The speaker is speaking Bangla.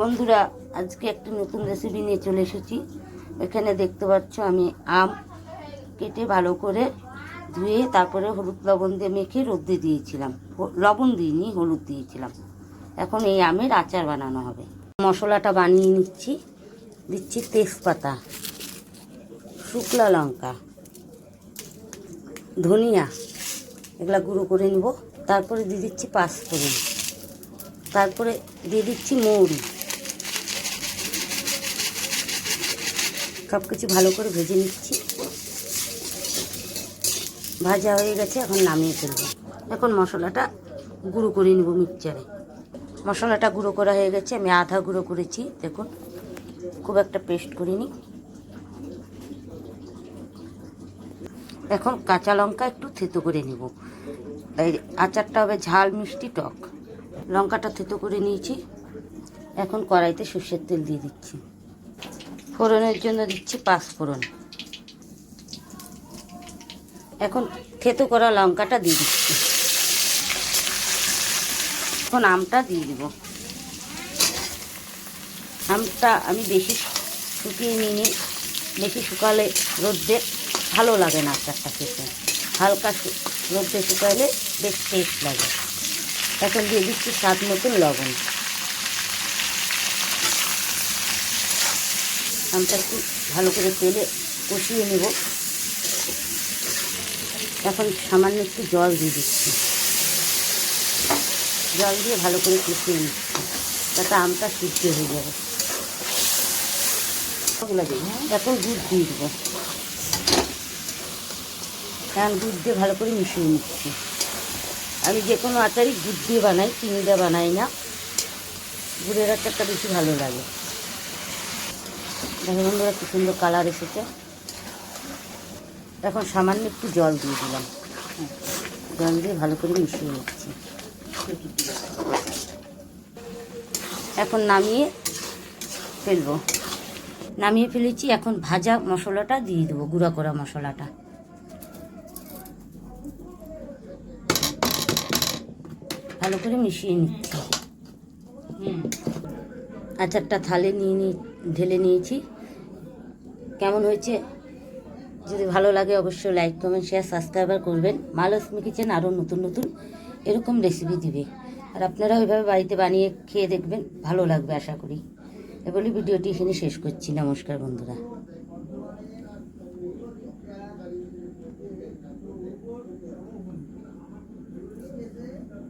বন্ধুরা, আজকে একটি নতুন রেসিপি নিয়ে চলে এসেছি। এখানে দেখতে পাচ্ছ আমি আম কেটে ভালো করে ধুয়ে তারপরে হলুদ লবণ দিয়ে মেখে রোদে দিয়েছিলাম। লবণ দিইনি, হলুদ দিয়েছিলাম। এখন এই আমের আচার বানানো হবে। মশলাটা বানিয়ে নিচ্ছি। দিচ্ছি তেজপাতা, শুকনো লঙ্কা, ধনিয়া, এগুলা গুঁড়ো করে নিব। তারপরে দিয়ে দিচ্ছি পাঁচফোড়ন, তারপরে দিয়ে দিচ্ছি মৌরি। সব কিছু ভালো করে ভেজে নিচ্ছি। ভাজা হয়ে গেছে, এখন নামিয়ে ফেলব। এখন মশলাটা গুঁড়ো করে নেব মিক্সচারে। মশলাটা গুঁড়ো করা হয়ে গেছে, আমি আধা গুঁড়ো করেছি। দেখুন, খুব একটা পেস্ট করিনি। এখন কাঁচা লঙ্কা একটু থেতো করে নেব। এই আচারটা হবে ঝাল মিষ্টি টক। লঙ্কাটা থেতো করে নিয়েছি। এখন কড়াইতে সর্ষের তেল দিয়ে দিচ্ছি। ফোড়নের জন্য দিচ্ছি পাঁচফোড়ন। এখন থেতো করা লঙ্কাটা দিয়ে দিচ্ছি। এখন আমটা দিয়ে দিব। আমটা আমি বেশি শুকিয়ে নিই, বেশি শুকালে রোদে ভালো লাগে না আচারটা খেতে। হালকা রোদে শুকালে বেশ টেস্ট লাগে। এখন দিয়ে দিচ্ছি স্বাদ মতন লবণ। আমটা একটু ভালো করে তেলে কষিয়ে নেব। এখন সামান্য একটু জল দিয়ে দিচ্ছি। জল দিয়ে ভালো করে কষিয়ে নিচ্ছি, যাতে আমটা সিদ্ধ হয়ে যাবে। এখন দুধ দিয়ে দেবো। কারণ দুধ দিয়ে ভালো করে মিশিয়ে নিচ্ছি। আমি যে কোনো আচারই দুধ দিয়ে বানাই, চিনি দিয়ে বানাই না। গুড়ের আচারটা বেশি ভালো লাগে। দেখো বন্ধুরা, কি সুন্দর কালার এসেছে। এখন সামান্য একটু জল দিয়ে দিলাম। জল দিয়ে ভালো করে মিশিয়ে নিচ্ছি। এখন নামিয়ে ফেলবো। নামিয়ে ফেলেছি। এখন ভাজা মশলাটা দিয়ে দেবো, গুঁড়া করা মশলাটা। ভালো করে মিশিয়ে নিচ্ছি। আচারটা থালে ঢেলে নিয়েছি। কেমন হয়েছে যদি ভালো লাগে অবশ্যই লাইক কমেন্ট শেয়ার সাবস্ক্রাইবার করবেন। মা লক্ষ্মী কিচেন আরও নতুন নতুন এরকম রেসিপি দিবে, আর আপনারা ওইভাবে বাড়িতে বানিয়ে খেয়ে দেখবেন, ভালো লাগবে আশা করি। এ বলে ভিডিওটি এখানে শেষ করছি। নমস্কার বন্ধুরা।